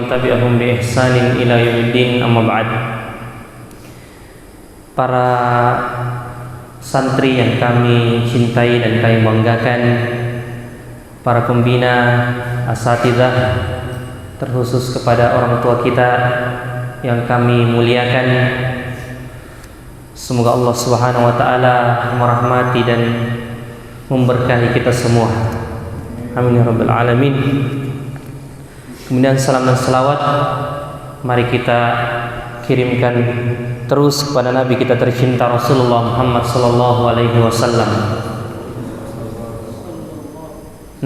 man tabi'ahum bi ihsanin ila yaumiddin, amma ba'd. Para santri yang kami cintai dan kami banggakan, para pembina, asatidzah, terkhusus kepada orang tua kita yang kami muliakan, semoga Allah Subhanahu wa taala merahmati dan memberkahi kita semua. Amin ya rabbal alamin. Kemudian salam dan selawat mari kita kirimkan terus kepada Nabi kita tercinta Rasulullah Muhammad sallallahu alaihi wasallam.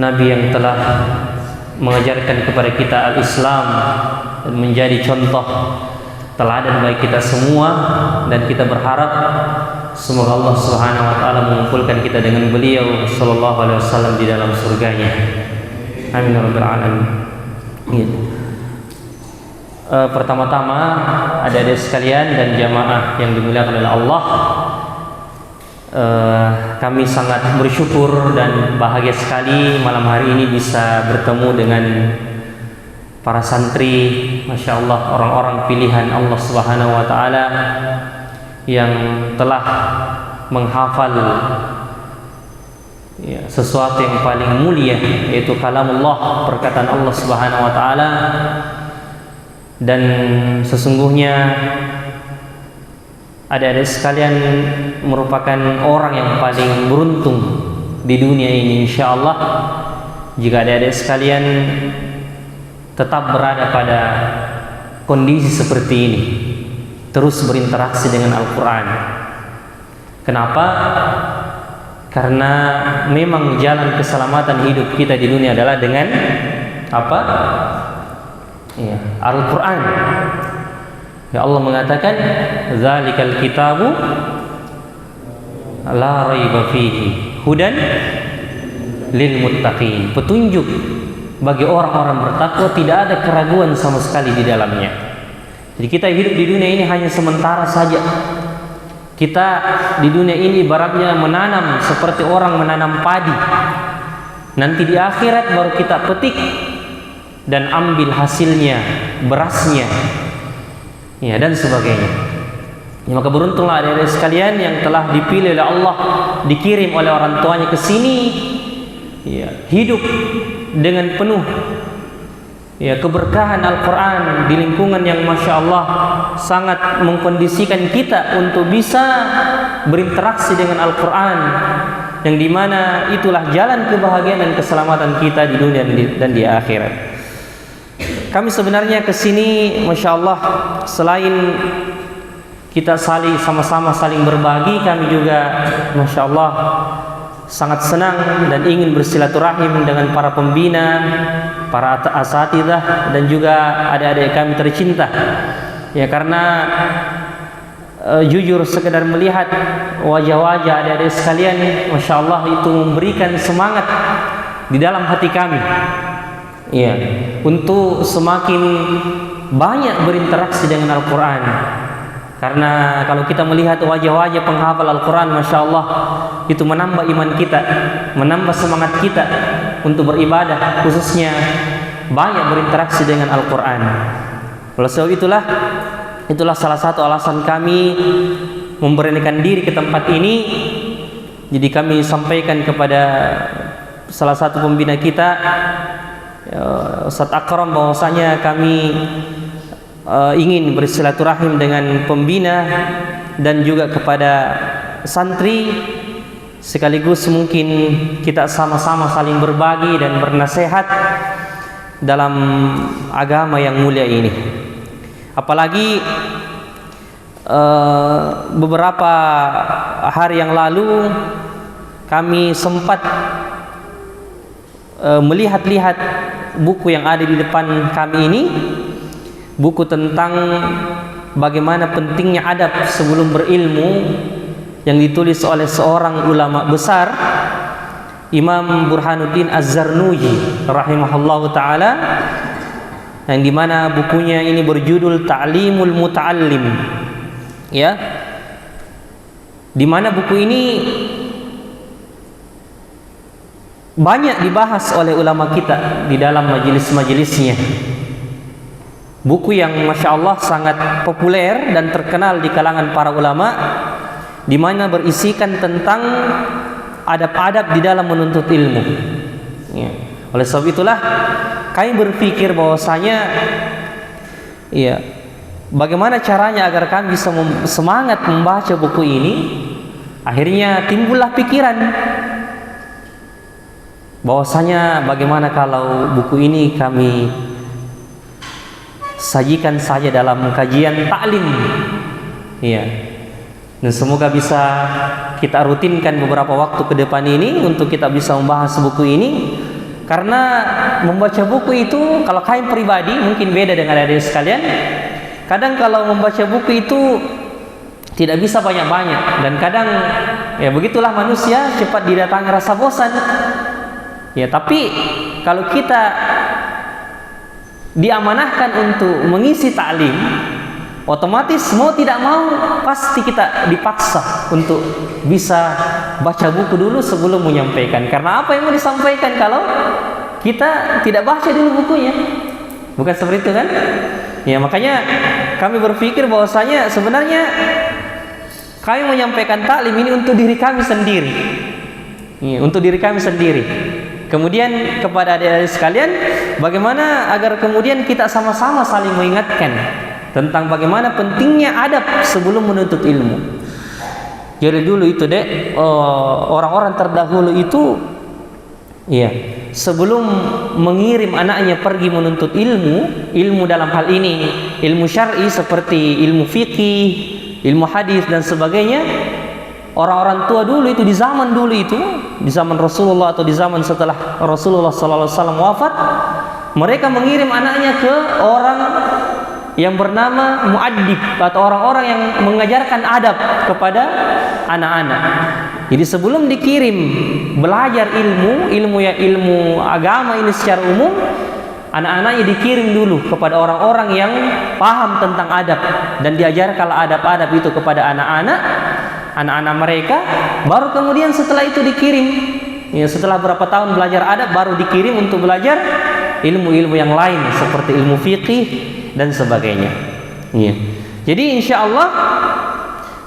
Nabi yang telah mengajarkan kepada kita al-Islam dan menjadi contoh teladan bagi kita semua, dan kita berharap semoga Allah Subhanahu wa taala mengumpulkan kita dengan beliau sallallahu alaihi wasallam di dalam surganya. Amin ya rabbal alamin. Pertama-tama adik-adik sekalian dan jamaah yang dimuliakan oleh Allah, kami sangat bersyukur dan bahagia sekali malam hari ini bisa bertemu dengan para santri, Masya Allah, orang-orang pilihan Allah Subhanahu wa ta'ala yang telah menghafal sesuatu yang paling mulia, yaitu kalamullah, perkataan Allah Subhanahu wa ta'ala. Dan sesungguhnya adik-adik sekalian merupakan orang yang paling beruntung di dunia ini, insya Allah, jika adik-adik sekalian tetap berada pada kondisi seperti ini, terus berinteraksi dengan Al-Quran. Kenapa? Karena memang jalan keselamatan hidup kita di dunia adalah dengan apa? Ya, Al-Quran. Ya, Allah mengatakan zalikal kitabu la raiba fihi hudan lil muttaqin. Petunjuk bagi orang-orang bertakwa, tidak ada keraguan sama sekali di dalamnya. Jadi kita hidup di dunia ini hanya sementara saja. Kita di dunia ini ibaratnya menanam seperti orang menanam padi. Nanti di akhirat baru kita petik dan ambil hasilnya, berasnya, ya, dan sebagainya. Ya, maka beruntunglah adik-adik sekalian yang telah dipilih oleh Allah, dikirim oleh orang tuanya ke sini, ya, hidup dengan penuh keberkahan Al-Quran di lingkungan yang Masya Allah sangat mengkondisikan kita untuk bisa berinteraksi dengan Al-Quran, yang dimana itulah jalan kebahagiaan dan keselamatan kita di dunia dan di akhirat. Kami sebenarnya kesini, Masya Allah, selain kita sama-sama saling berbagi, kami juga Masya Allah sangat senang dan ingin bersilaturahim dengan para pembina, para asatidzah, dan juga adik-adik kami tercinta. Ya, karena jujur sekedar melihat wajah-wajah adik-adik sekalian, Masya Allah, itu memberikan semangat di dalam hati kami, ya, untuk semakin banyak berinteraksi dengan Al-Quran. Karena kalau kita melihat wajah-wajah penghafal Al-Quran, Masya Allah, itu menambah iman kita, menambah semangat kita untuk beribadah, khususnya banyak berinteraksi dengan Al-Quran. Oleh sebab itulah salah satu alasan kami memberanikan diri ke tempat ini. Jadi kami sampaikan kepada salah satu pembina kita, Ustadz Akram, bahwasanya kami ingin bersilaturahim dengan pembina dan juga kepada santri, sekaligus mungkin kita sama-sama saling berbagi dan bernasihat dalam agama yang mulia ini. Apalagi beberapa hari yang lalu kami sempat melihat-lihat buku yang ada di depan kami ini, buku tentang bagaimana pentingnya adab sebelum berilmu, yang ditulis oleh seorang ulama besar, Imam Burhanuddin Az-Zarnuji rahimahullahu taala, yang dimana bukunya ini berjudul Ta'limul Muta'allim, ya, dimana buku ini banyak dibahas oleh ulama kita di dalam majelis-majelisnya. buku yang Masya Allah sangat populer dan terkenal di kalangan para ulama, di mana berisikan tentang adab-adab di dalam menuntut ilmu. Ya. Oleh sebab itulah kami berpikir bahwasanya ya, bagaimana caranya agar kami bisa semangat membaca buku ini. Akhirnya timbullah pikiran bahwasanya bagaimana kalau buku ini kami sajikan saja dalam kajian taklim. Ya. Dan semoga bisa kita rutinkan beberapa waktu ke depan ini untuk kita bisa membahas buku ini. Karena membaca buku itu, kalau kalian pribadi mungkin beda dengan adik sekalian. Kadang kalau membaca buku itu tidak bisa banyak-banyak, dan kadang ya begitulah manusia, cepat didatangi rasa bosan. Ya, tapi kalau kita diamanahkan untuk mengisi taklim, otomatis mau tidak mau pasti kita dipaksa untuk bisa baca buku dulu sebelum menyampaikan. Karena apa yang mau disampaikan kalau kita tidak baca dulu bukunya? Bukan seperti itu kan? Ya, makanya kami berpikir bahwasanya sebenarnya kami menyampaikan taklim ini untuk diri kami sendiri. Ya, untuk diri kami sendiri. Kemudian kepada adik-adik sekalian, bagaimana agar kemudian kita sama-sama saling mengingatkan tentang bagaimana pentingnya adab sebelum menuntut ilmu. Jadi dulu itu orang-orang terdahulu itu ya, sebelum mengirim anaknya pergi menuntut ilmu dalam hal ini ilmu syar'i seperti ilmu fikih, ilmu hadis dan sebagainya, orang-orang tua dulu itu di zaman dulu itu, di zaman Rasulullah atau di zaman setelah Rasulullah SAW wafat, mereka mengirim anaknya ke orang yang bernama muaddib atau orang-orang yang mengajarkan adab kepada anak-anak. Jadi sebelum dikirim belajar ilmu agama ini secara umum, anak-anaknya dikirim dulu kepada orang-orang yang paham tentang adab dan diajarkanlah adab-adab itu kepada anak-anak mereka. Baru kemudian setelah itu dikirim, ya, setelah berapa tahun belajar adab baru dikirim untuk belajar ilmu-ilmu yang lain seperti ilmu fikih dan sebagainya. Ya. Jadi insya Allah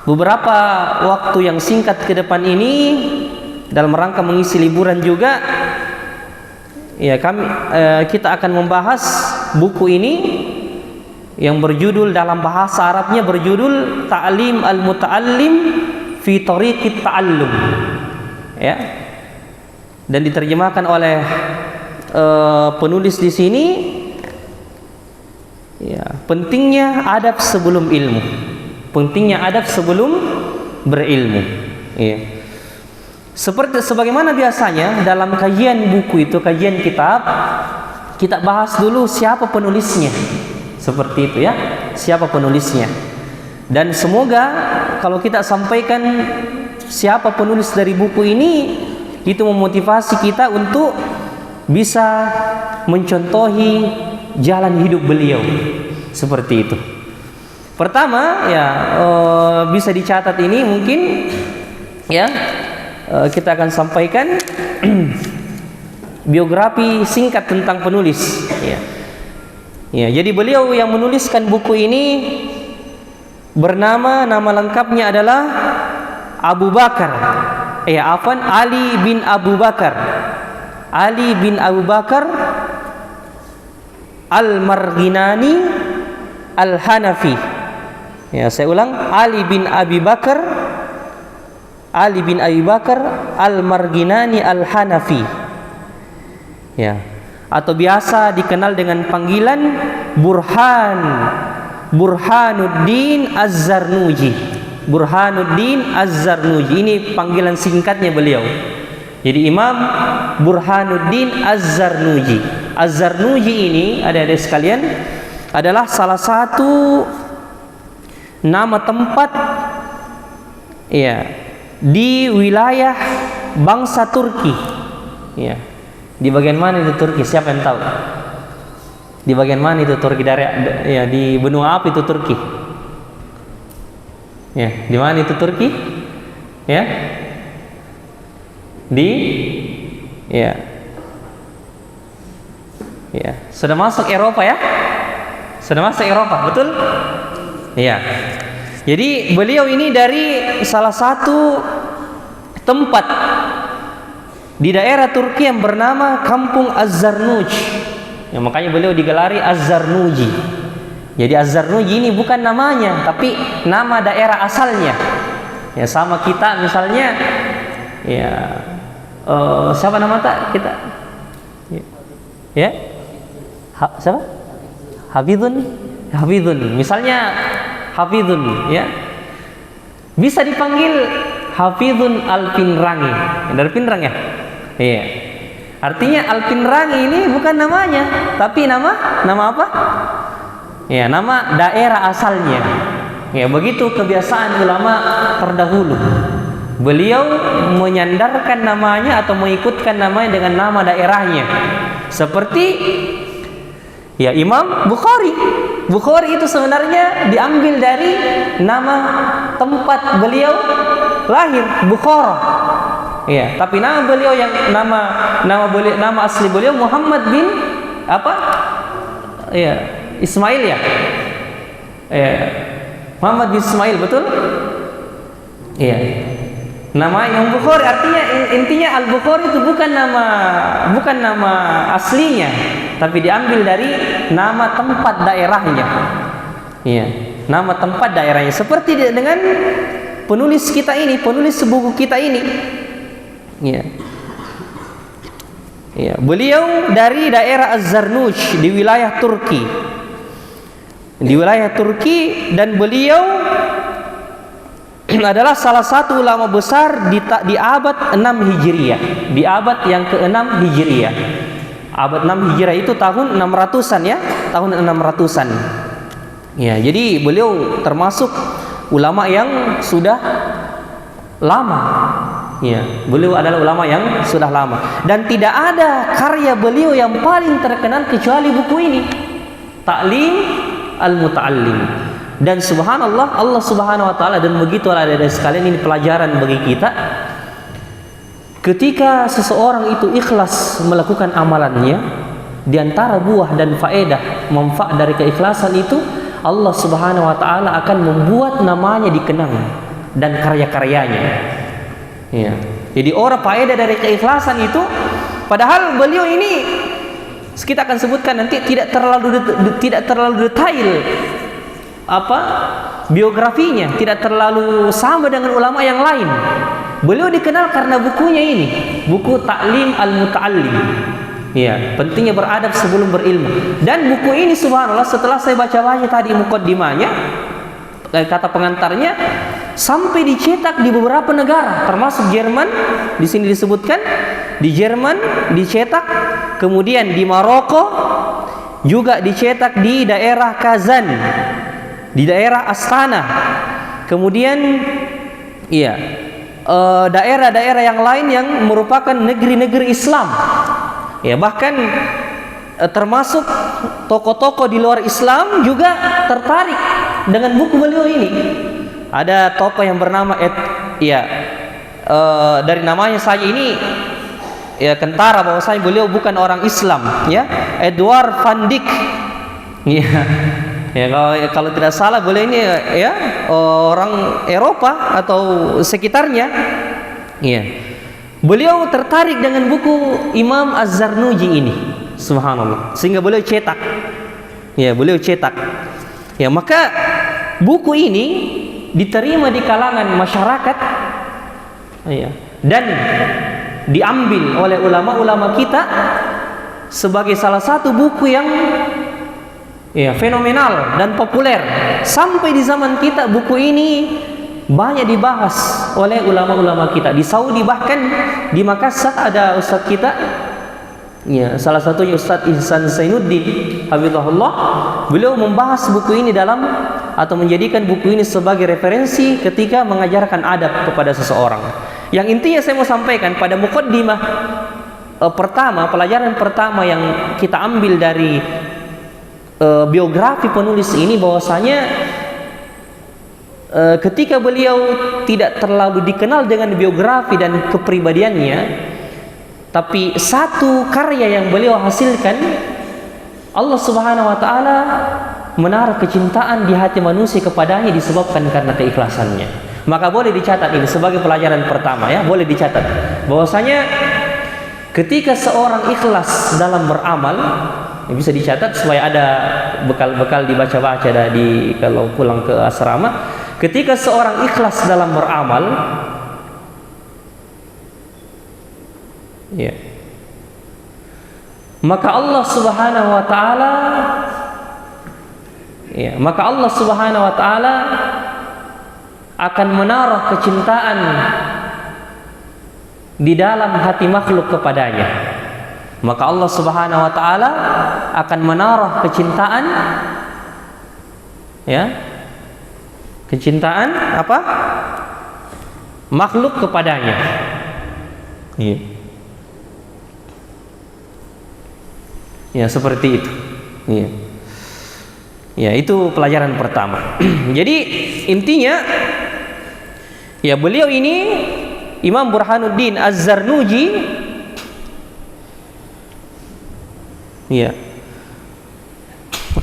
beberapa waktu yang singkat ke depan ini dalam rangka mengisi liburan juga, ya, kita akan membahas buku ini yang berjudul, dalam bahasa Arabnya berjudul Ta'lim al-Muta'allim fi Tariqit Ta'allum, ya, dan diterjemahkan oleh penulis di sini, ya, pentingnya adab sebelum ilmu, pentingnya adab sebelum berilmu. Ya. Sebagaimana biasanya dalam kajian buku itu, kajian kitab, kita bahas dulu siapa penulisnya, seperti itu ya, siapa penulisnya. Dan semoga kalau kita sampaikan siapa penulis dari buku ini, itu memotivasi kita untuk bisa mencontohi jalan hidup beliau, seperti itu. Pertama, ya, bisa dicatat ini mungkin, ya, kita akan sampaikan biografi singkat tentang penulis. Ya. Ya, jadi beliau yang menuliskan buku ini nama lengkapnya adalah Ali bin Abu Bakar Al-Marginani Al-Hanafi. Ya, saya ulang, Ali bin Abi Bakar Al-Marginani Al-Hanafi. Ya, atau biasa dikenal dengan panggilan Burhanuddin Az-Zarnuji. Ini panggilan singkatnya beliau. Jadi Imam Burhanuddin Az-Zarnuji. Az-Zarnuji ini, adik-adik sekalian, adalah salah satu nama tempat, ya, di wilayah bangsa Turki. Ya. Di bagian mana itu Turki? Siapa yang tahu? Di bagian mana itu Turki? Ya, di benua apa itu Turki? Ya, di mana itu Turki? Ya. Ya. Sudah masuk Eropa ya? Sudah masuk Eropa, betul? Iya. Jadi beliau ini dari salah satu tempat di daerah Turki yang bernama Kampung Az-Zarnuj. Ya, makanya beliau digelari Az-Zarnuji. Jadi Az-Zarnuji ini bukan namanya, tapi nama daerah asalnya. Ya, sama kita misalnya, ya siapa nama kita? Ya, siapa? Hafidhun. Misalnya Hafidhun, ya, bisa dipanggil Hafidhun Al-Pinrangi. Dari Pinrang ya? Iya. Artinya Al-Pinrangi ini bukan namanya, tapi nama apa? Ya, nama daerah asalnya. Ya, begitu kebiasaan ulama terdahulu. Beliau menyandarkan namanya atau mengikutkan namanya dengan nama daerahnya. Seperti ya Imam Bukhari. Bukhari itu sebenarnya diambil dari nama tempat beliau lahir, Bukhara. Ya, tapi nama beliau yang nama asli beliau Muhammad bin apa? Ya, Ismail ya. Ya, Muhammad bin Ismail, betul? Iya. Nama Imam Bukhari artinya intinya Al-Bukhari itu bukan nama aslinya, tapi diambil dari nama tempat daerahnya. Iya, nama tempat daerahnya. Seperti dengan penulis kita ini, penulis buku kita ini. Iya. Iya, beliau dari daerah Az-Zarnuj di wilayah Turki. Di wilayah Turki, dan beliau adalah salah satu ulama besar di abad 6 Hijriah, di abad yang ke-6 Hijriah. Abad 6 Hijriah itu tahun 600-an ya, tahun 600-an. Ya, jadi beliau termasuk ulama yang sudah lama. Ya, beliau adalah ulama yang sudah lama, dan tidak ada karya beliau yang paling terkenal kecuali buku ini, Ta'lim Al-Muta'allim. Dan subhanallah, Allah subhanahu wa ta'ala, dan begitu ada sekalian, ini pelajaran bagi kita. Ketika seseorang itu ikhlas melakukan amalannya, di antara buah dan faedah manfaat dari keikhlasan itu, Allah subhanahu wa ta'ala akan membuat namanya dikenang dan karya-karyanya. Ya. Jadi orang faedah dari keikhlasan itu, padahal beliau ini kita akan sebutkan nanti tidak terlalu detail apa biografinya, tidak terlalu sama dengan ulama yang lain. Beliau dikenal karena bukunya ini, buku Ta'lim Al-Muta'allim. Ya, pentingnya beradab sebelum berilmu. Dan buku ini subhanallah, setelah saya baca-baca tadi mukaddimahnya, kata pengantarnya, sampai dicetak di beberapa negara, termasuk Jerman. Di sini disebutkan di Jerman dicetak, kemudian di Maroko juga dicetak, di daerah Kazan, di daerah Astana, kemudian iya, daerah-daerah yang lain yang merupakan negeri-negeri Islam. Ya, bahkan termasuk tokoh-tokoh di luar Islam juga tertarik dengan buku beliau ini. Ada tokoh yang bernama dari namanya saja ini ya kentara bahwasanya beliau bukan orang Islam, ya, Edward van Dyck. Ya. Ya, kalau tidak salah boleh ini ya orang Eropa atau sekitarnya. Ya. Beliau tertarik dengan buku Imam Az-Zarnuji ini, subhanallah, sehingga beliau cetak. Ya, beliau cetak. Ya, maka buku ini diterima di kalangan masyarakat, ya, dan diambil oleh ulama-ulama kita sebagai salah satu buku yang ya fenomenal dan populer. Sampai di zaman kita buku ini banyak dibahas oleh ulama-ulama kita. Di Saudi, bahkan di Makassar ada ustaz kita, ya, salah satunya Ustaz Ihsan Zainuddin hafizahullah. Beliau membahas buku ini dalam atau menjadikan buku ini sebagai referensi ketika mengajarkan adab kepada seseorang. Yang intinya saya mau sampaikan pada mukaddimah pertama, pelajaran pertama yang kita ambil dari biografi penulis ini, bahwasanya ketika beliau tidak terlalu dikenal dengan biografi dan kepribadiannya, tapi satu karya yang beliau hasilkan, Allah Subhanahu wa taala menaruh kecintaan di hati manusia kepadanya disebabkan karena keikhlasannya. Maka boleh dicatat ini sebagai pelajaran pertama ya, boleh dicatat bahwasanya ketika seorang ikhlas dalam beramal, bisa dicatat supaya ada bekal-bekal dibaca-baca kalau pulang ke asrama. Ketika seorang ikhlas dalam beramal, ya, maka Allah Subhanahu wa taala akan menaruh kecintaan di dalam hati makhluk kepadanya. Maka Allah Subhanahu wa taala akan menaruh kecintaan, ya, kecintaan apa? Makhluk kepadanya. Iya. Ya, seperti itu. Iya. Ya, itu pelajaran pertama. Jadi intinya ya, beliau ini Imam Burhanuddin Az-Zarnuji, ya,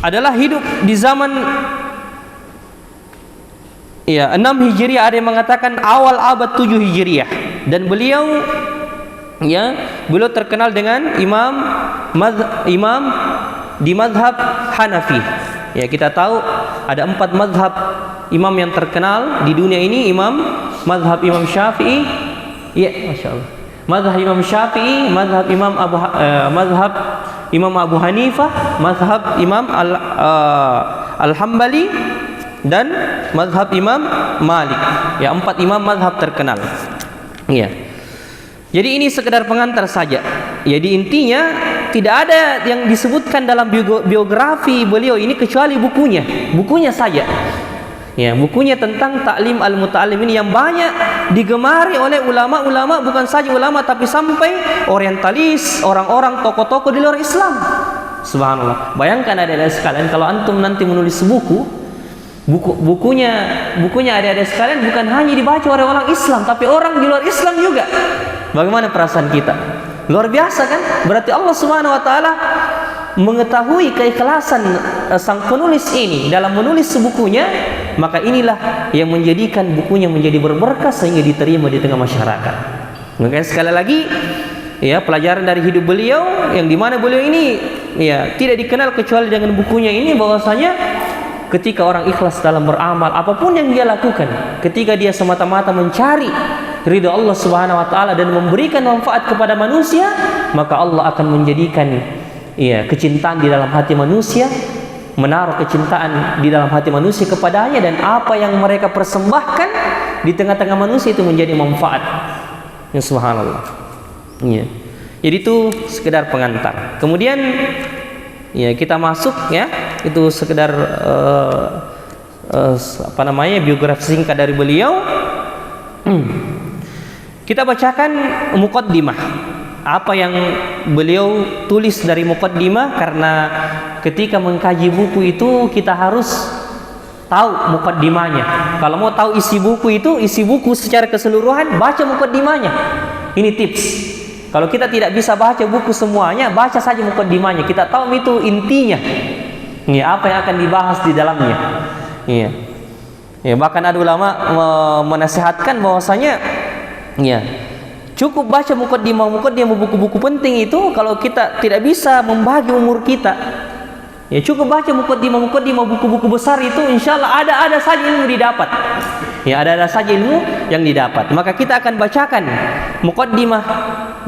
adalah hidup di zaman ya 6 Hijriah, ada yang mengatakan awal abad 7 Hijriah, dan beliau terkenal dengan imam di mazhab Hanafi. Ya, kita tahu ada 4 mazhab imam yang terkenal di dunia ini. Mazhab Imam Syafi'i, ya, Masya Allah, mazhab Imam Syafi'i, mazhab Imam Abu Hanifah, mazhab Imam Al-Hambali, dan mazhab Imam Malik. Ya, 4 imam mazhab terkenal. Ya. Jadi ini sekedar pengantar saja. Jadi intinya tidak ada yang disebutkan dalam biografi beliau ini kecuali bukunya saja. Ya, bukunya tentang Ta'lim al-Muta'allim ini yang banyak digemari oleh ulama-ulama, bukan saja ulama tapi sampai orientalis, orang-orang tokoh-tokoh di luar Islam. Subhanallah. Bayangkan adik-adik sekalian kalau antum nanti menulis bukunya adik-adik sekalian bukan hanya dibaca oleh orang Islam tapi orang di luar Islam juga. Bagaimana perasaan kita? Luar biasa kan? Berarti Allah Subhanahu wa taala mengetahui keikhlasan sang penulis ini dalam menulis bukunya, maka inilah yang menjadikan bukunya menjadi berberkah sehingga diterima di tengah masyarakat. Maka sekali lagi ya, pelajaran dari hidup beliau yang dimana beliau ini ya tidak dikenal kecuali dengan bukunya ini, bahwasanya ketika orang ikhlas dalam beramal, apapun yang dia lakukan, ketika dia semata-mata mencari ridha Allah Subhanahu wa taala dan memberikan manfaat kepada manusia, maka Allah akan menjadikan kecintaan di dalam hati manusia, menaruh kecintaan di dalam hati manusia kepadanya, dan apa yang mereka persembahkan di tengah-tengah manusia itu menjadi manfaat. Ya, subhanallah. Ya. Jadi itu sekedar pengantar. Kemudian ya, kita masuk ya, itu sekedar biografi singkat dari beliau. Kita bacakan muqaddimah, apa yang beliau tulis dari muqaddimah, karena ketika mengkaji buku itu kita harus tahu muqaddimahnya. Kalau mau tahu isi buku secara keseluruhan, baca muqaddimahnya. Ini tips. Kalau kita tidak bisa baca buku semuanya, baca saja muqaddimahnya. Kita tahu itu intinya. Ini apa yang akan dibahas di dalamnya. Iya. Ya, bahkan ada ulama menasihatkan bahwasanya ya, cukup baca muqaddimah buku-buku penting itu. Kalau kita tidak bisa membagi umur kita, ya cukup baca muqaddimah buku-buku besar itu, insyaallah ada saja ilmu didapat. Ya, ada saja ilmu yang didapat. Maka kita akan bacakan muqaddimah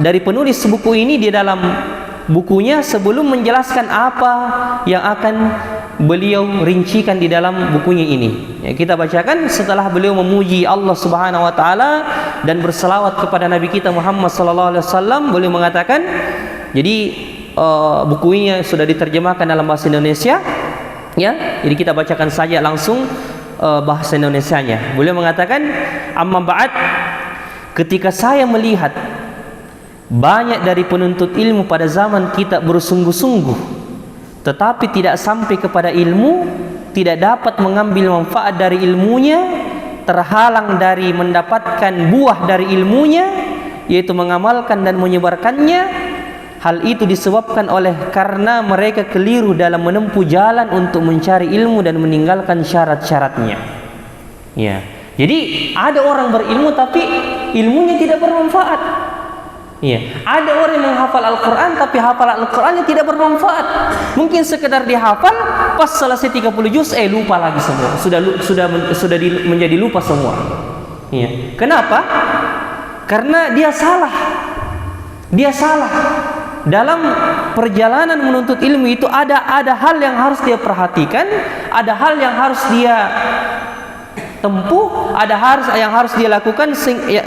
dari penulis buku ini di dalam bukunya sebelum menjelaskan apa yang akan beliau rincikan di dalam bukunya ini. Ya, kita bacakan setelah beliau memuji Allah Subhanahu wa taala dan berselawat kepada Nabi kita Muhammad sallallahu alaihi wasallam. Beliau mengatakan, jadi bukunya sudah diterjemahkan dalam bahasa Indonesia ya. Jadi kita bacakan saja langsung bahasa Indonesianya. Beliau mengatakan, amma ba'd, ketika saya melihat banyak dari penuntut ilmu pada zaman kita bersungguh-sungguh tetapi tidak sampai kepada ilmu, tidak dapat mengambil manfaat dari ilmunya, terhalang dari mendapatkan buah dari ilmunya, yaitu mengamalkan dan menyebarkannya, hal itu disebabkan karena mereka keliru dalam menempuh jalan untuk mencari ilmu dan meninggalkan syarat-syaratnya. Ya. Jadi ada orang berilmu tapi ilmunya tidak bermanfaat. Ya. Ada orang yang menghafal Al-Quran tapi hafal Al-Qurannya tidak bermanfaat. Mungkin sekedar dihafal, pas selesai 30 juz lupa lagi semua. Sudah menjadi lupa semua. Ya. Kenapa? Karena dia salah. Dia salah. Dalam perjalanan menuntut ilmu itu ada hal yang harus dia perhatikan, ada hal yang harus dia tempuh, ada yang harus dia lakukan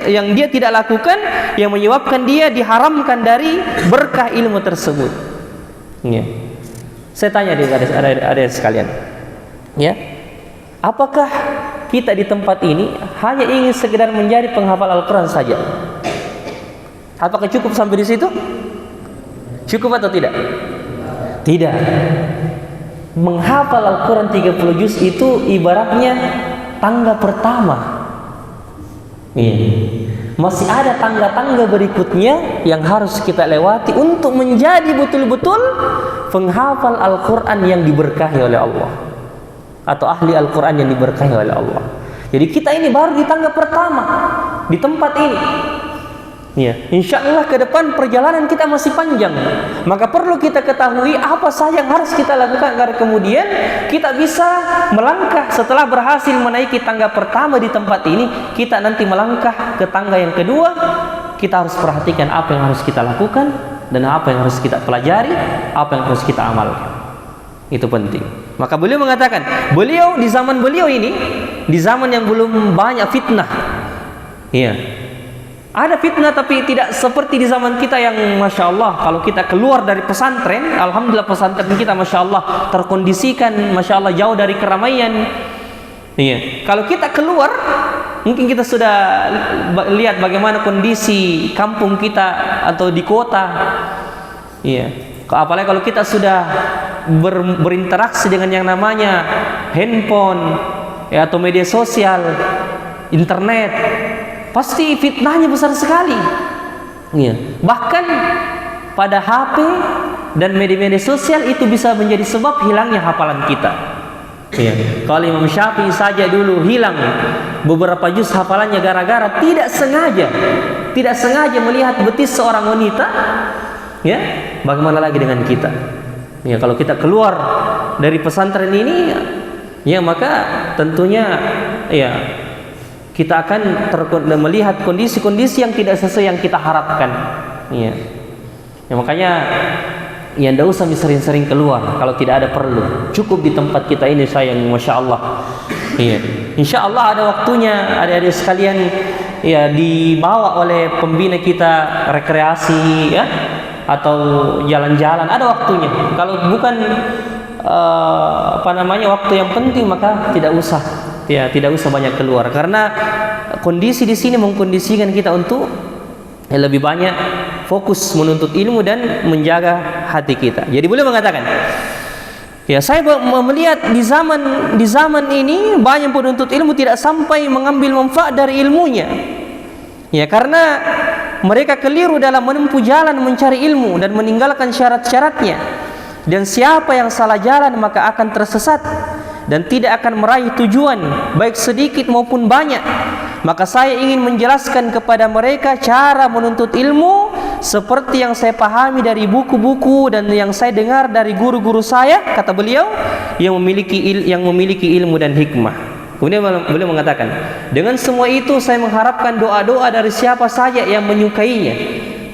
yang dia tidak lakukan, yang menyebabkan dia diharamkan dari berkah ilmu tersebut. Ya. Saya tanya ada sekalian, ya, apakah kita di tempat ini hanya ingin sekedar menjadi penghafal Al-Quran saja? Apakah cukup sampai di situ? Cukup atau tidak? Tidak. Menghafal Al-Quran 30 juz itu ibaratnya tangga pertama. Masih ada tangga-tangga berikutnya yang harus kita lewati untuk menjadi betul-betul penghafal Al-Quran yang diberkahi oleh Allah, atau ahli Al-Quran yang diberkahi oleh Allah. Jadi kita ini baru di tangga pertama di tempat ini. Ya, insya Allah ke depan perjalanan kita masih panjang. Maka perlu kita ketahui apa saja yang harus kita lakukan agar kemudian kita bisa melangkah setelah berhasil menaiki tangga pertama di tempat ini. Kita nanti melangkah ke tangga yang kedua. Kita harus perhatikan apa yang harus kita lakukan dan apa yang harus kita pelajari, apa yang harus kita amalkan. Itu penting. Maka beliau mengatakan, di zaman beliau ini, di zaman yang belum banyak fitnah, ya, ada fitnah tapi tidak seperti di zaman kita yang Masya Allah, kalau kita keluar dari pesantren, alhamdulillah pesantren kita Masya Allah terkondisikan, Masya Allah jauh dari keramaian. Iya. Kalau kita keluar, mungkin kita sudah lihat bagaimana kondisi kampung kita atau di kota. Iya. Apalagi kalau kita sudah berinteraksi dengan yang namanya handphone, ya, atau media sosial, internet, pasti fitnahnya besar sekali. Ya. Bahkan pada HP dan media-media sosial itu bisa menjadi sebab hilangnya hafalan kita. Ya. Kalau Imam Syafi'i saja dulu hilang beberapa juz hafalannya gara-gara tidak sengaja melihat betis seorang wanita. Ya, bagaimana lagi dengan kita? Ya, kalau kita keluar dari pesantren ini, ya maka tentunya ya kita akan melihat kondisi-kondisi yang tidak sesuai yang kita harapkan. Ya. Ya makanya ya tidak usah sering-sering keluar kalau tidak ada perlu. Cukup di tempat kita ini sayang, Masya Allah. Ya. Insya Allah ada waktunya adik-adik sekalian ya dibawa oleh pembina kita rekreasi, ya, atau jalan-jalan, ada waktunya. Kalau bukan waktu yang penting maka tidak usah. Ya, tidak usah banyak keluar karena kondisi di sini mengkondisikan kita untuk lebih banyak fokus menuntut ilmu dan menjaga hati kita. Jadi boleh mengatakan, ya saya melihat di zaman ini banyak penuntut ilmu tidak sampai mengambil manfaat dari ilmunya. Ya, karena mereka keliru dalam menempuh jalan mencari ilmu dan meninggalkan syarat-syaratnya. Dan siapa yang salah jalan maka akan tersesat dan tidak akan meraih tujuan baik sedikit maupun banyak. Maka saya ingin menjelaskan kepada mereka cara menuntut ilmu seperti yang saya pahami dari buku-buku dan yang saya dengar dari guru-guru saya, kata beliau, yang memiliki ilmu dan hikmah. Kemudian beliau mengatakan, dengan semua itu saya mengharapkan doa-doa dari siapa saja yang menyukainya,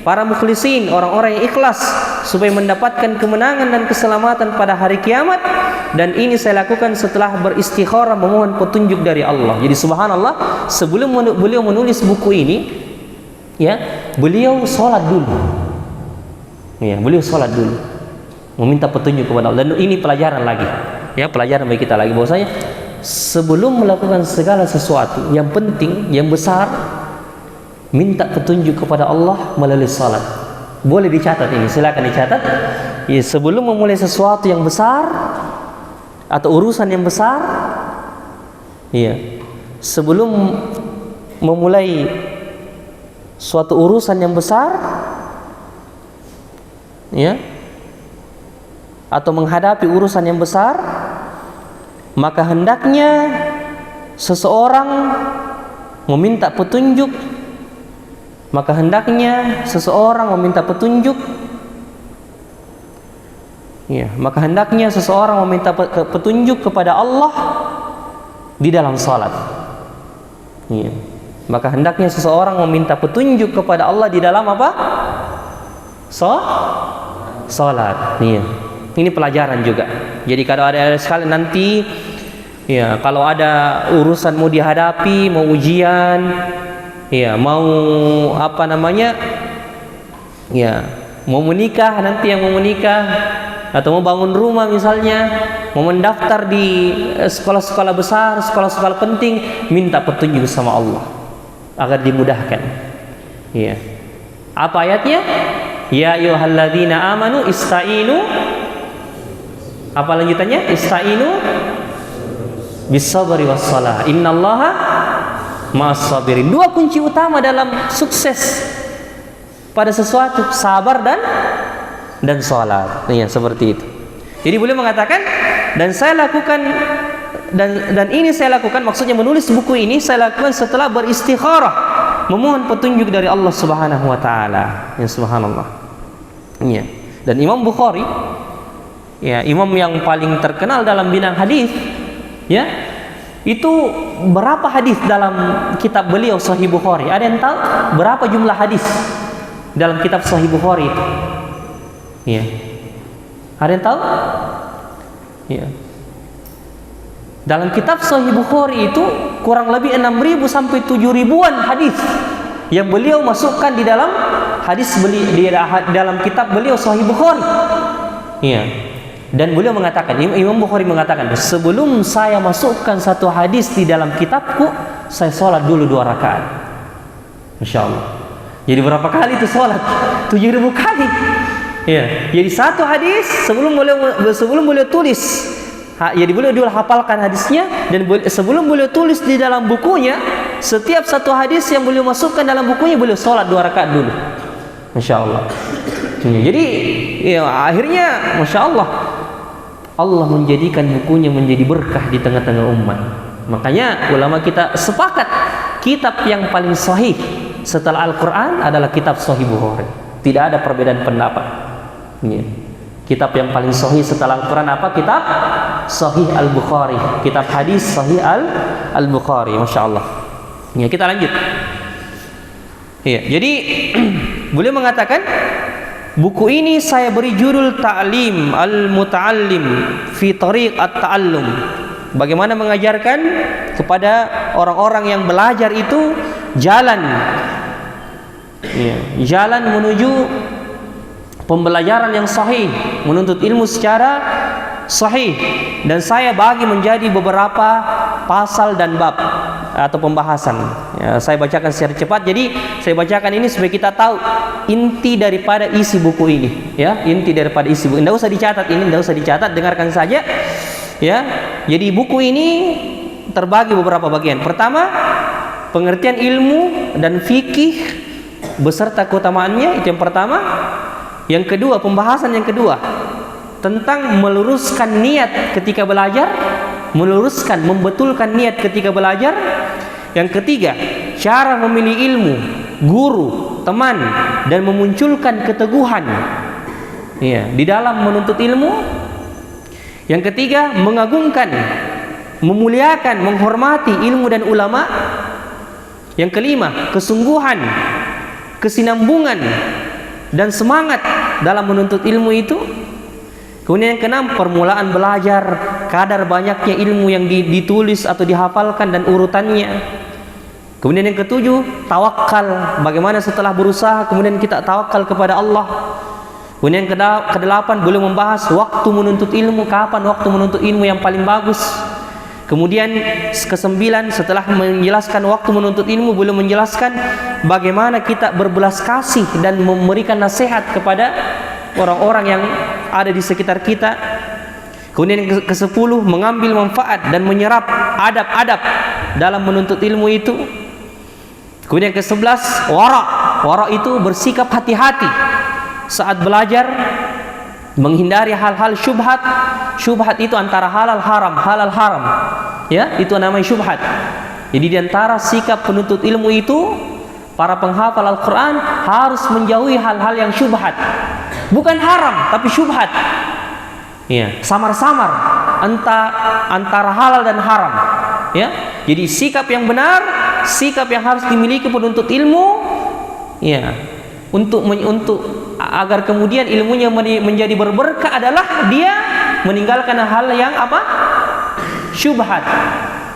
para mukhlisin, orang-orang yang ikhlas, supaya mendapatkan kemenangan dan keselamatan pada hari kiamat. Dan ini saya lakukan setelah beristikharah memohon petunjuk dari Allah. Jadi subhanallah, sebelum beliau menulis buku ini, ya, beliau sholat dulu. Ya, beliau sholat dulu, meminta petunjuk kepada Allah. Dan ini pelajaran lagi, ya, pelajaran bagi kita lagi, bahwasanya sebelum melakukan segala sesuatu yang penting, yang besar, minta petunjuk kepada Allah melalui salat. Boleh dicatat ini, silakan dicatat. Ya, sebelum memulai sesuatu yang besar atau urusan yang besar, ya, sebelum memulai suatu urusan yang besar, ya, atau menghadapi urusan yang besar, maka hendaknya seseorang meminta petunjuk. Maka hendaknya seseorang meminta petunjuk. Ya, maka hendaknya seseorang meminta petunjuk kepada Allah di dalam salat. Ya. Maka hendaknya seseorang meminta petunjuk kepada Allah di dalam apa? Salat. Ya. Ini pelajaran juga. Jadi kalau ada sekali nanti, ya, kalau ada urusan mau dihadapi, mau ujian, ya, mau apa namanya, ya, mau menikah, nanti yang mau menikah atau mau bangun rumah misalnya, mau mendaftar di sekolah-sekolah besar, sekolah-sekolah penting, minta petunjuk sama Allah agar dimudahkan. Ya. Apa ayatnya? Ya ayyuhalladzina amanu ista'inu. Apa lanjutannya? Ista'inu bis-sabri was-shalah. Innallaha ma'as-sabirin. Dua kunci utama dalam sukses pada sesuatu, sabar dan salat. Ya, seperti itu. Jadi beliau mengatakan, dan saya lakukan dan ini saya lakukan, maksudnya menulis buku ini saya lakukan setelah beristikharah, memohon petunjuk dari Allah Subhanahu wa taala. Ya, subhanallah. Ya. Dan Imam Bukhari, ya, imam yang paling terkenal dalam bidang hadis, ya, itu berapa hadis dalam kitab beliau Sahih Bukhari? Ada yang tahu berapa jumlah hadis dalam kitab Sahih Bukhari itu? Ya. Ada yang tahu? Ya. Dalam kitab Sahih Bukhari itu kurang lebih 6.000 sampai 7.000-an hadis yang beliau masukkan di dalam dalam kitab beliau Sahih Bukhari. Ya. Dan beliau mengatakan, Imam Bukhari mengatakan, sebelum saya masukkan satu hadis di dalam kitabku, saya sholat dulu 2 rakaat. Masya Allah. Jadi berapa kali itu sholat? 7.000 kali. Ya. Jadi satu hadis sebelum beliau tulis, jadi beliau dulu hafalkan hadisnya, dan sebelum beliau tulis di dalam bukunya, setiap satu hadis yang beliau masukkan dalam bukunya, beliau sholat 2 rakaat dulu. Masya Allah. Jadi ya, akhirnya Masya Allah, Allah menjadikan bukunya menjadi berkah di tengah-tengah umat. Makanya ulama kita sepakat, kitab yang paling sahih setelah Al-Quran adalah kitab Sahih Bukhari. Tidak ada perbedaan pendapat. Ya. Kitab yang paling sahih setelah Al-Quran apa? Kitab Sahih Al-Bukhari. Kitab hadis Sahih Al-Bukhari. Masya Allah. Ya, kita lanjut. Ya, jadi beliau mengatakan, buku ini saya beri judul Ta'lim Al-Muta'allim fi Tariq At-Ta'allum. Bagaimana mengajarkan kepada orang-orang yang belajar itu jalan, ya, jalan menuju pembelajaran yang sahih, menuntut ilmu secara sahih. Dan saya bagi menjadi beberapa pasal dan bab atau pembahasan. Ya, saya bacakan secara cepat. Jadi saya bacakan ini supaya kita tahu inti daripada isi buku ini. Ya, inti daripada isi buku. Tidak usah dicatat ini, tidak usah dicatat, dengarkan saja. Ya, jadi buku ini terbagi beberapa bagian. Pertama, pengertian ilmu dan fikih beserta keutamaannya, itu yang pertama. Yang kedua, pembahasan yang kedua tentang meluruskan niat ketika belajar, membetulkan niat ketika belajar. Yang ketiga, cara memilih ilmu, guru, teman, dan memunculkan keteguhan, ya, di dalam menuntut ilmu. Yang ketiga, mengagungkan, memuliakan, menghormati ilmu dan ulama. Yang kelima, kesungguhan, kesinambungan, dan semangat dalam menuntut ilmu itu. Kemudian yang keenam, permulaan belajar, kadar banyaknya ilmu yang ditulis atau dihafalkan dan urutannya. Kemudian yang ketujuh, tawakal, bagaimana setelah berusaha kemudian kita tawakal kepada Allah. Kemudian yang kedelapan, beliau membahas waktu menuntut ilmu, kapan waktu menuntut ilmu yang paling bagus. Kemudian kesembilan, setelah menjelaskan waktu menuntut ilmu, beliau menjelaskan bagaimana kita berbelas kasih dan memberikan nasihat kepada orang-orang yang ada di sekitar kita. Kemudian yang ke-10, mengambil manfaat dan menyerap adab-adab dalam menuntut ilmu itu. Kemudian yang ke-11, wara'. Wara' itu bersikap hati-hati saat belajar, menghindari hal-hal syubhat. Syubhat itu antara halal haram, ya, itu namanya syubhat. Jadi di antara sikap penuntut ilmu itu, para penghafal Al-Quran harus menjauhi hal-hal yang syubhat, bukan haram tapi syubhat, ya, samar-samar antara halal dan haram, ya. Jadi sikap yang benar, sikap yang harus dimiliki penuntut ilmu, ya, untuk agar kemudian ilmunya menjadi berberkah adalah dia meninggalkan hal yang apa? Syubhat,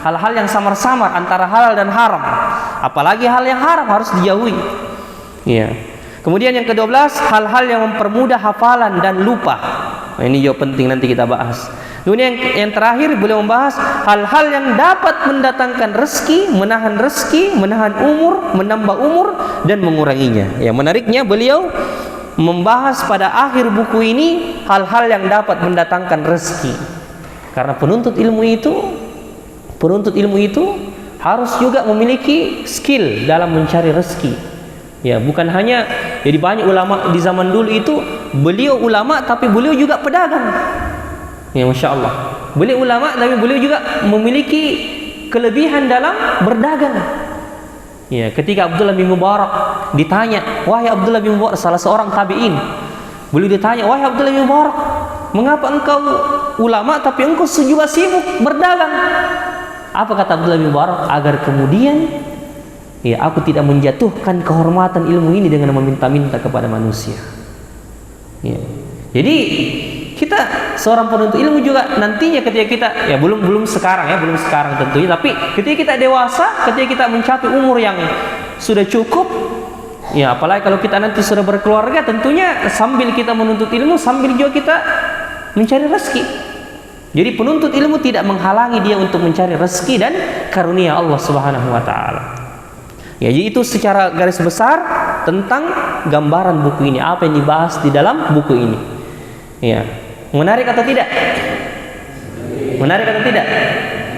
hal-hal yang samar-samar antara halal dan haram, apalagi hal yang haram harus dijauhi, ya. Kemudian yang ke-12, hal-hal yang mempermudah hafalan dan lupa. Nah, ini juga penting, nanti kita bahas. Kemudian yang terakhir beliau membahas hal-hal yang dapat mendatangkan rezeki, menahan umur, menambah umur dan menguranginya. Ya, menariknya beliau membahas pada akhir buku ini hal-hal yang dapat mendatangkan rezeki. Karena penuntut ilmu itu harus juga memiliki skill dalam mencari rezeki. Ya, bukan hanya, jadi banyak ulama di zaman dulu itu, beliau ulama tapi beliau juga pedagang. Ya, Masya Allah, beliau ulama tapi beliau juga memiliki kelebihan dalam berdagang. Ya, ketika Abdullah bin Mubarak ditanya, wahai Abdullah bin Mubarak, salah seorang tabi'in, beliau ditanya, wahai Abdullah bin Mubarak, mengapa engkau ulama tapi engkau juga sibuk berdagang? Apa kata Abdullah bin Mubarak? Agar kemudian, ya, aku tidak menjatuhkan kehormatan ilmu ini dengan meminta-minta kepada manusia. Ya. Jadi kita seorang penuntut ilmu juga nantinya ketika kita, ya, belum sekarang tentunya, tapi ketika kita dewasa, ketika kita mencapai umur yang sudah cukup, ya, apalagi kalau kita nanti sudah berkeluarga, tentunya sambil kita menuntut ilmu, sambil juga kita mencari rezeki. Jadi penuntut ilmu tidak menghalangi dia untuk mencari rezeki dan karunia Allah Subhanahu wa taala. Ya, jadi itu secara garis besar tentang gambaran buku ini, apa yang dibahas di dalam buku ini. Ya. Menarik atau tidak? Menarik atau tidak?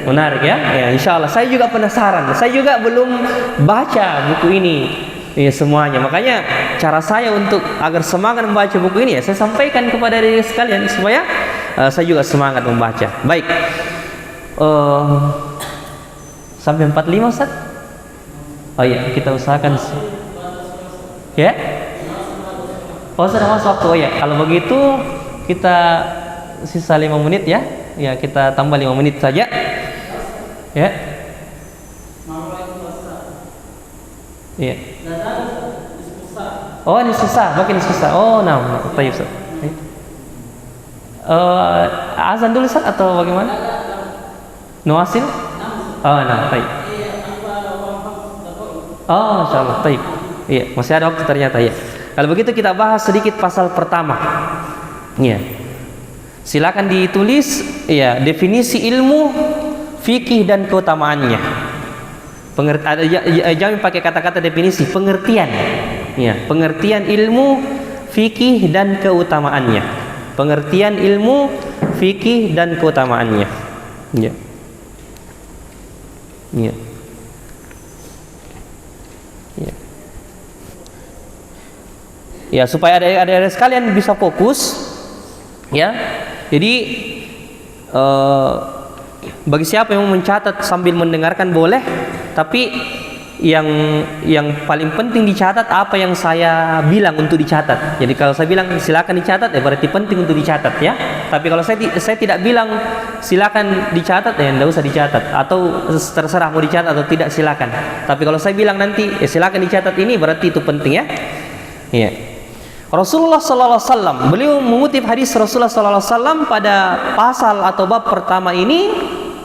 Menarik, ya? Ya, insya Allah. Saya juga penasaran. Saya juga belum baca buku ini, ya, semuanya. Makanya cara saya untuk agar semangat membaca buku ini, ya, saya sampaikan kepada diri sekalian supaya saya juga semangat membaca. Baik. Sampai 45, Ustaz? Oh iya, kita usahakan. Ya? Oh, sudah masuk waktu. Oh ya, kalau begitu kita sisa 5 menit, ya. Ya, kita tambah 5 menit saja. Ya. Iya. Oh, ini susah, makin susah. Oh, nah, baik, Ustaz. Azan dulu, Ustaz, atau bagaimana? Nuasil? Oh, nah, baik. Oh, insyaallah, baik. Iya, masih ada waktu ternyata, ya. Kalau begitu kita bahas sedikit pasal pertama. Ya. Silakan ditulis, ya, definisi ilmu, fikih dan keutamaannya. Jangan pakai kata-kata definisi, pengertian. Ya, pengertian ilmu, fikih dan keutamaannya. Pengertian ilmu, fikih dan keutamaannya. Ya. Ya. Ya. Ya, supaya adik-adik sekalian bisa fokus. Ya, jadi bagi siapa yang mau mencatat sambil mendengarkan boleh, tapi yang paling penting dicatat apa yang saya bilang untuk dicatat. Jadi kalau saya bilang silakan dicatat, ya berarti penting untuk dicatat, ya. Tapi kalau saya tidak bilang silakan dicatat, ya tidak usah dicatat, atau terserah mau dicatat atau tidak, silakan. Tapi kalau saya bilang nanti silakan dicatat, ini berarti itu penting, ya. Iya. Rasulullah sallallahu alaihi wasallam, beliau mengutip hadis Rasulullah sallallahu alaihi wasallam pada pasal atau bab pertama ini,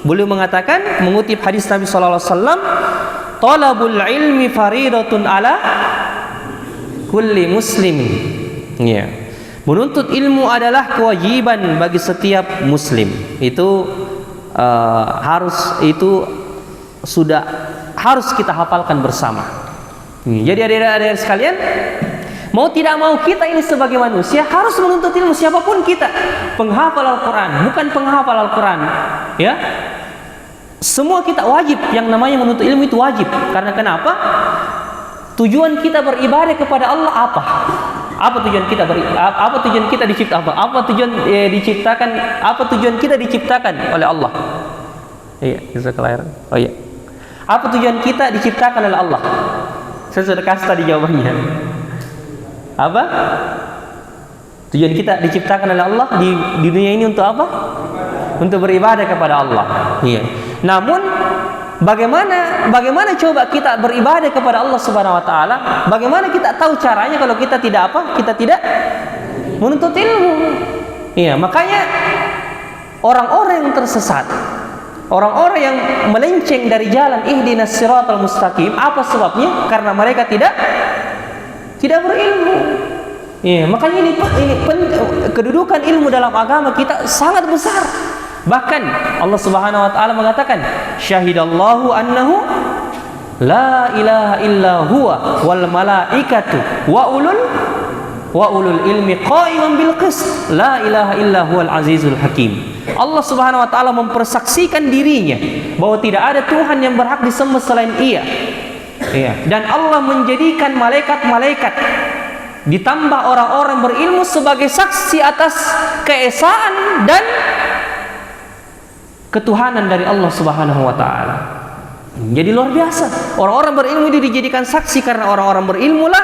beliau mengatakan, mengutip hadis Nabi sallallahu alaihi wasallam, talabul ilmi faridatun ala kulli muslimin. Ya. Menuntut ilmu adalah kewajiban bagi setiap muslim. Itu harus kita hafalkan bersama. Jadi adik-adik sekalian, mau tidak mau kita ini sebagai manusia harus menuntut ilmu, siapapun kita, penghafal Al-Quran, bukan penghafal Al-Quran, ya, semua kita wajib. Yang namanya menuntut ilmu itu wajib. Karena kenapa? Tujuan kita beribadah kepada Allah apa? Apa tujuan kita apa tujuan kita diciptakan? Apa tujuan diciptakan? Apa tujuan kita diciptakan oleh Allah? Iya, bisa kelahiran. Oh iya. Apa tujuan kita diciptakan oleh Allah? Saya sudah kasih tadi jawabannya. Apa? Tujuan kita diciptakan oleh Allah di dunia ini untuk apa? Untuk beribadah kepada Allah. Iya. Namun bagaimana coba kita beribadah kepada Allah Subhanahu wa taala? Bagaimana kita tahu caranya kalau kita tidak apa? Kita tidak menuntut ilmu. Iya, makanya orang-orang yang tersesat, orang-orang yang melenceng dari jalan ihdinas siratal mustaqim, apa sebabnya? Karena mereka tidak berilmu. Iya, makanya ini kedudukan ilmu dalam agama kita sangat besar. Bahkan Allah Subhanahu wa taala mengatakan, syahidallahu annahu la ilaha illa huwa wal malaikatu wa ulul ilmi qa'iman bil qist la ilaha illa huwal azizul hakim. Allah Subhanahu wa taala mempersaksikan dirinya bahwa tidak ada Tuhan yang berhak disembah selain Ia. Iya, dan Allah menjadikan malaikat-malaikat ditambah orang-orang berilmu sebagai saksi atas keesaan dan ketuhanan dari Allah Subhanahu wa taala. Jadi luar biasa. Orang-orang berilmu itu dijadikan saksi karena orang-orang berilmu lah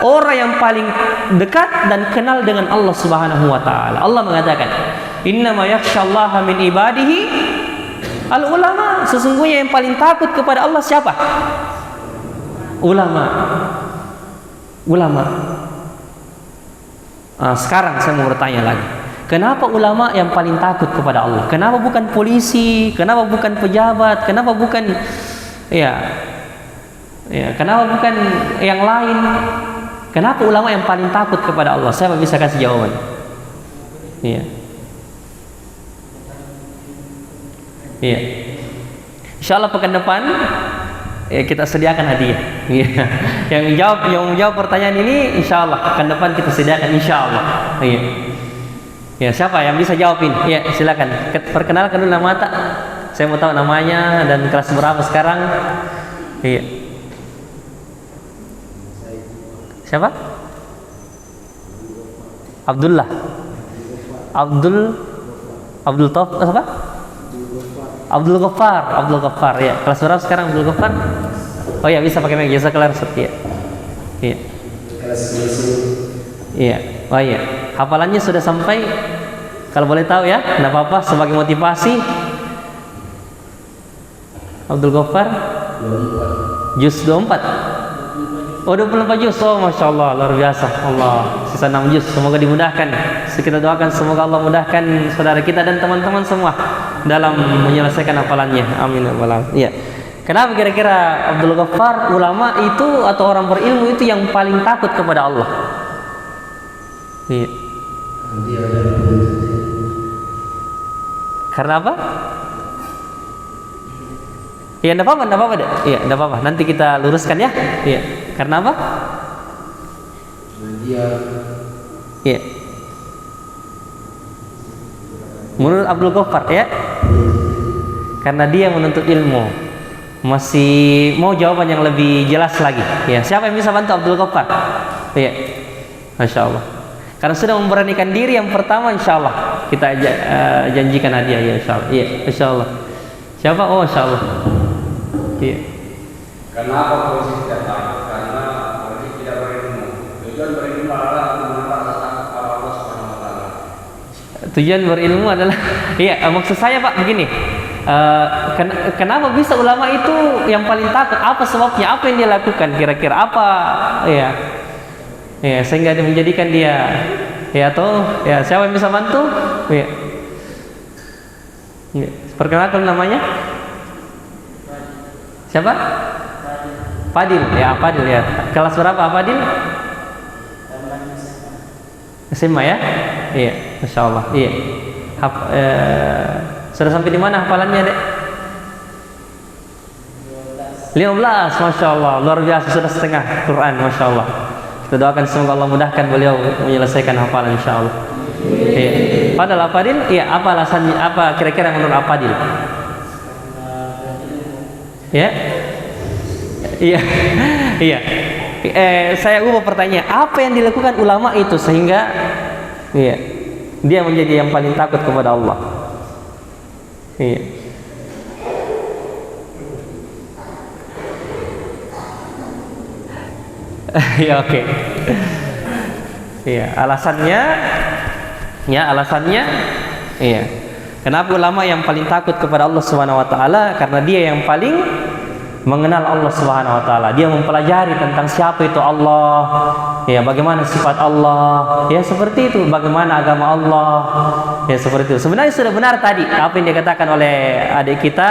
orang yang paling dekat dan kenal dengan Allah Subhanahu wa taala. Allah mengatakan, "Innama yakhsyallaha min ibadihi al-ulama." Sesungguhnya yang paling takut kepada Allah siapa? Ulama. Sekarang saya mau bertanya lagi. Kenapa ulama yang paling takut kepada Allah? Kenapa bukan polisi? Kenapa bukan pejabat? Kenapa bukan kenapa bukan yang lain? Kenapa ulama yang paling takut kepada Allah? Saya bisa kasih jawaban. Iya. Insyaallah pekan depan kita sediakan hadiah. Yang menjawab pertanyaan ini insyaallah pekan depan kita sediakan insyaallah. Iya. Ya, siapa yang bisa jawabin? Ya, silakan. Perkenalkan dulu nama tak. Saya mau tahu namanya dan kelas berapa sekarang. Iya. Siapa? Abdullah. Abdul Tauf apa? Abdul Ghaffar. Ya, kelas berapa sekarang Abdul Ghaffar? Oh ya, bisa pakai mic. Jasa kelas ya. Iya. Iya. Oh iya. Hafalannya sudah sampai, kalau boleh tahu ya, enggak apa-apa sebagai motivasi. Abdul Ghaffar juz 24. Oh, 24 juz. Oh, Masya Allah, luar biasa. Allah, sisa 6 juz. Semoga dimudahkan. Kita doakan semoga Allah mudahkan saudara kita dan teman-teman semua dalam menyelesaikan hafalannya. Amin ya rabbal alamin. Iya. Kenapa kira-kira Abdul Ghaffar ulama itu atau orang berilmu itu yang paling takut kepada Allah? Iya. Karena apa? Ya, enggak apa-apa deh. Iya, enggak apa-apa. Nanti kita luruskan ya. Iya. Karena apa? Iya. Menurut Abdul Ghaffar ya. Karena dia menuntut ilmu. Masih mau jawaban yang lebih jelas lagi. Ya, siapa yang bisa bantu Abdul Ghaffar? Iya. Masya Allah. Karena sudah memberanikan diri yang pertama, insya Allah kita janjikan hadiah ya, insya Allah. Iya, insya Allah. Siapa? Oh, insya Allah. Iya. Kenapa polisi tidak tahu? Karena polisi tidak berilmu. Tujuan berilmu adalah mengenal Allah Subhanahu wa taala. Tujuan berilmu adalah, iya, maksud saya Pak begini. Kenapa bisa ulama itu yang paling takut? Apa sebabnya? Apa yang dia lakukan? Kira-kira apa? Iya. Ya, sehingga dia menjadikan dia atau siapa yang bisa bantu? Ya. Perkenalkan namanya. Siapa? Fadil. Ya, Fadil ya. Kelas berapa Fadil? SMA ya? Iya, Masya Allah. Iya. Sudah sampai di mana hafalannya, Dek? 15, Masya Allah. Luar biasa, sudah setengah Quran, Masya Allah. Kita doakan semoga Allah mudahkan beliau menyelesaikan hafalan insyaallah. Iya. Padahal Fadil, iya, apa alasannya? Apa kira-kira menurut Fadil? Ya. Iya. Iya. Saya ubah pertanyaan, apa yang dilakukan ulama itu sehingga iya, dia menjadi yang paling takut kepada Allah? Iya. Ya oke. Iya, alasannya iya. Kenapa ulama yang paling takut kepada Allah Subhanahu wa taala? Karena dia yang paling mengenal Allah Subhanahu wa taala. Dia mempelajari tentang siapa itu Allah, ya, bagaimana sifat Allah, ya seperti itu, bagaimana agama Allah, ya seperti itu. Sebenarnya sudah benar tadi apa yang dikatakan oleh adik kita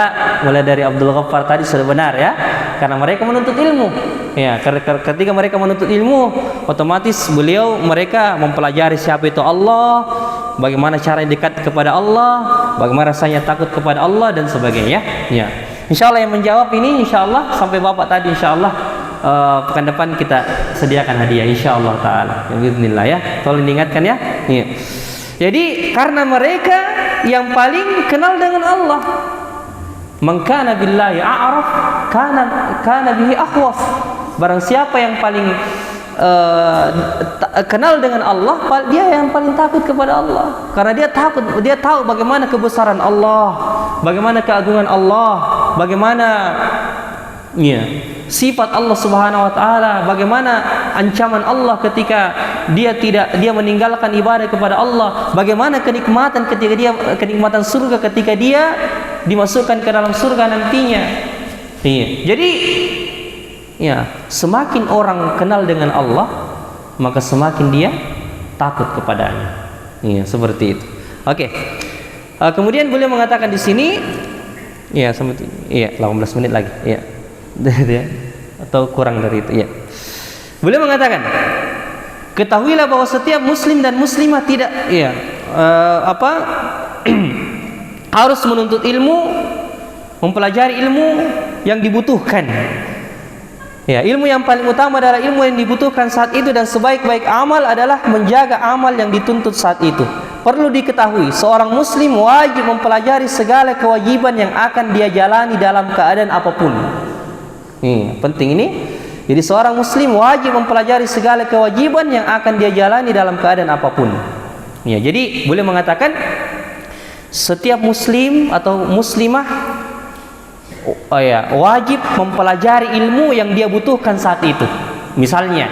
mulai dari Abdul Ghaffar tadi sudah benar ya. Karena mereka menuntut ilmu. Ya, ketika mereka menuntut ilmu, otomatis mereka mempelajari siapa itu Allah, bagaimana cara dekat kepada Allah, bagaimana rasanya takut kepada Allah dan sebagainya. Ya. Insyaallah yang menjawab ini insyaallah sampai Bapak tadi insyaallah pekan depan kita sediakan hadiah insyaallah taala. Bismillah ya. Tolong diingatkan ya. Iya. Jadi karena mereka yang paling kenal dengan Allah. Man kana billahi a'raf kana bihi akhwaf. Barang siapa yang paling kenal dengan Allah, dia yang paling takut kepada Allah. Karena dia tahu bagaimana kebesaran Allah, bagaimana keagungan Allah, bagaimana ya, sifat Allah Subhanahu wa taala, bagaimana ancaman Allah ketika dia meninggalkan ibadah kepada Allah, bagaimana kenikmatan surga ketika dia dimasukkan ke dalam surga nantinya. Iya. Jadi ya, semakin orang kenal dengan Allah, maka semakin dia takut kepadanya. Iya, seperti itu. Oke. Kemudian beliau mengatakan di sini, ya, 18 menit lagi, ya. Atau kurang dari itu, ya. Beliau mengatakan, ketahuilah bahwa setiap muslim dan muslimah tidak, ya, harus menuntut ilmu, mempelajari ilmu yang dibutuhkan. Ya, ilmu yang paling utama adalah ilmu yang dibutuhkan saat itu, dan sebaik-baik amal adalah menjaga amal yang dituntut saat itu. Perlu diketahui, seorang muslim wajib mempelajari segala kewajiban yang akan dia jalani dalam keadaan apapun. Penting ini. Jadi seorang muslim wajib mempelajari segala kewajiban yang akan dia jalani dalam keadaan apapun. Ya, jadi boleh mengatakan setiap muslim atau muslimah wajib mempelajari ilmu yang dia butuhkan saat itu. Misalnya,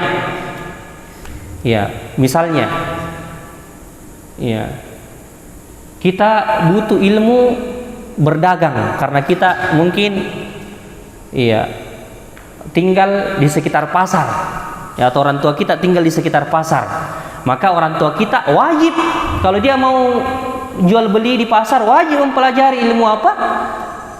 kita butuh ilmu berdagang karena kita mungkin tinggal di sekitar pasar, ya, atau orang tua kita tinggal di sekitar pasar. Maka orang tua kita wajib, kalau dia mau jual beli di pasar, wajib mempelajari ilmu apa?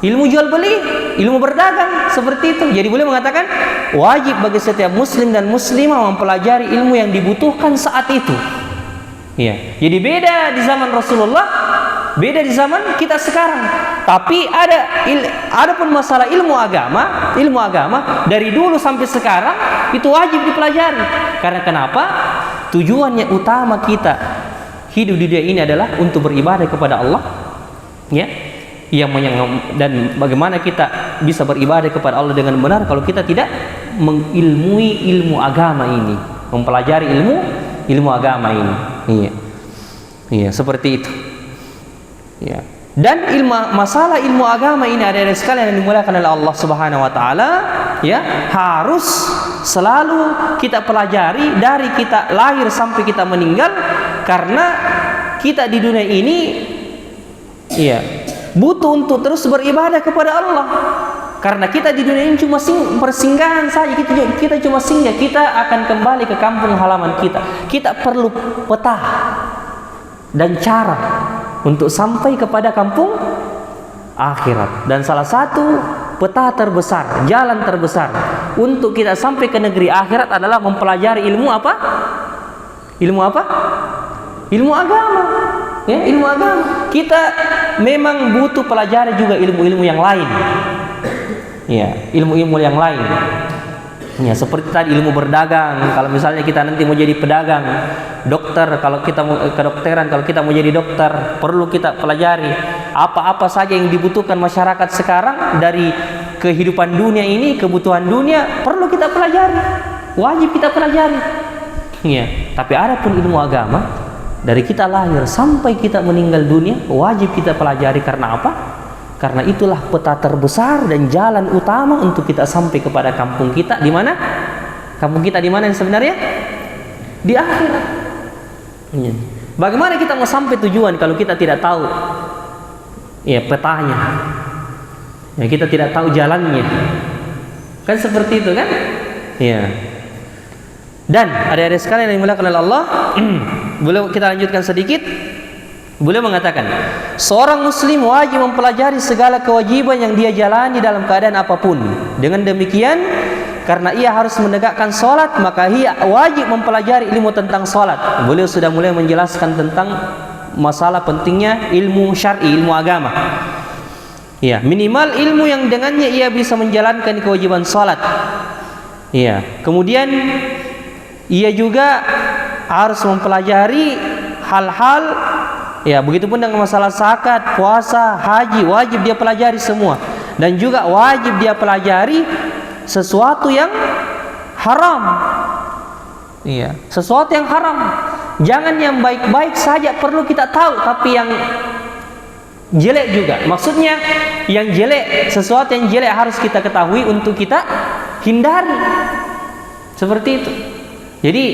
Ilmu jual beli, ilmu berdagang, seperti itu. Jadi boleh mengatakan wajib bagi setiap muslim dan muslimah mempelajari ilmu yang dibutuhkan saat itu. Ya. Jadi beda di zaman Rasulullah, beda di zaman kita sekarang. Tapi ada pun masalah ilmu agama dari dulu sampai sekarang itu wajib dipelajari. Karena kenapa? Tujuannya utama kita hidup di dunia ini adalah untuk beribadah kepada Allah. Ya. Dan bagaimana kita bisa beribadah kepada Allah dengan benar kalau kita tidak mengilmui ilmu agama ini, mempelajari ilmu agama ini. Iya, seperti itu. Ya. Dan masalah ilmu agama ini ada sekalian yang dimuliakan oleh Allah Subhanahu wa taala, ya, harus selalu kita pelajari dari kita lahir sampai kita meninggal, karena kita di dunia ini butuh untuk terus beribadah kepada Allah. Karena kita di dunia ini cuma persinggahan saja, kita cuma singgah, kita akan kembali ke kampung halaman kita. Kita perlu peta dan cara untuk sampai kepada kampung akhirat. Dan salah satu peta terbesar, jalan terbesar untuk kita sampai ke negeri akhirat adalah mempelajari ilmu apa? Ilmu apa? Ilmu agama. Ya, ilmu agama. Kita memang butuh pelajari juga ilmu-ilmu yang lain. Ya, ilmu-ilmu yang lain. Ya, seperti tadi ilmu berdagang. Kalau misalnya kita nanti mau jadi pedagang, dokter, kalau kita mau kedokteran, kalau kita mau jadi dokter, perlu kita pelajari apa-apa saja yang dibutuhkan masyarakat sekarang dari kehidupan dunia ini, kebutuhan dunia, perlu kita pelajari. wajib kita pelajari. Ya, tapi adapun ilmu agama dari kita lahir sampai kita meninggal dunia wajib kita pelajari. Karena apa? Karena itulah peta terbesar dan jalan utama untuk kita sampai kepada kampung kita. Di mana? Kampung kita di mana sebenarnya? Di akhirat. Ya. Bagaimana kita mau sampai tujuan kalau kita tidak tahu ya petanya? Ya, kita tidak tahu jalannya. Kan seperti itu kan? Ya. Dan adik-adik sekalian yang dimuliakan oleh Allah, boleh kita lanjutkan sedikit? Beliau mengatakan, seorang muslim wajib mempelajari segala kewajiban yang dia jalani dalam keadaan apapun. Dengan demikian, karena ia harus menegakkan sholat, maka ia wajib mempelajari ilmu tentang sholat. Beliau sudah mulai menjelaskan tentang masalah pentingnya ilmu syar'i, ilmu agama. Ya, minimal ilmu yang dengannya ia bisa menjalankan kewajiban sholat. Ya, kemudian ia juga harus mempelajari hal-hal, ya begitupun dengan masalah zakat, puasa, haji, wajib dia pelajari semua. Dan juga wajib dia pelajari sesuatu yang haram. Iya, sesuatu yang haram. Jangan yang baik-baik saja perlu kita tahu, tapi yang jelek juga. Maksudnya yang jelek, sesuatu yang jelek harus kita ketahui untuk kita hindari. Seperti itu. Jadi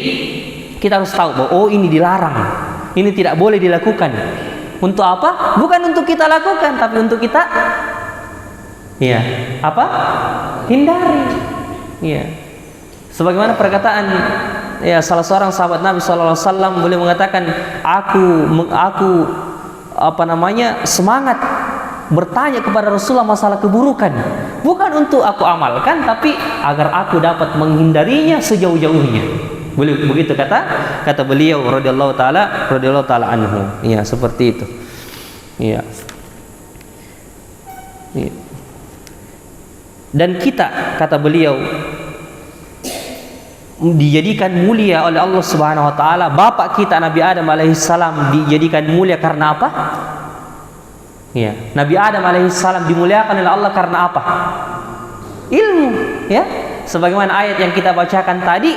kita harus tahu bahwa oh ini dilarang, ini tidak boleh dilakukan. Untuk apa? Bukan untuk kita lakukan, tapi untuk kita ya apa? Hindari. Ya. Sebagaimana perkataan ya salah seorang sahabat Nabi SAW, boleh mengatakan, aku semangat bertanya kepada Rasulullah masalah keburukan, bukan untuk aku amalkan, tapi agar aku dapat menghindarinya sejauh-jauhnya. Begitu kata beliau radhiyallahu taala anhu. Ya, seperti itu. Ya. Ya. Dan kita, kata beliau, dijadikan mulia oleh Allah Subhanahu wa taala. Bapak kita Nabi Adam alaihissalam dijadikan mulia karena apa? Ya, Nabi Adam alaihissalam dimuliakan oleh Allah karena apa? Ilmu, ya. Sebagaimana ayat yang kita bacakan tadi,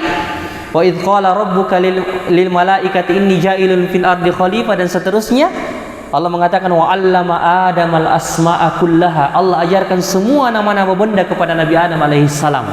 wa idz qala rabbuka lil malaikati inni ja'ilun fil ardi khalifah, dan seterusnya. Allah mengatakan wa 'allama Adamal asma'a kullaha. Allah ajarkan semua nama-nama benda kepada Nabi Adam alaihissalam.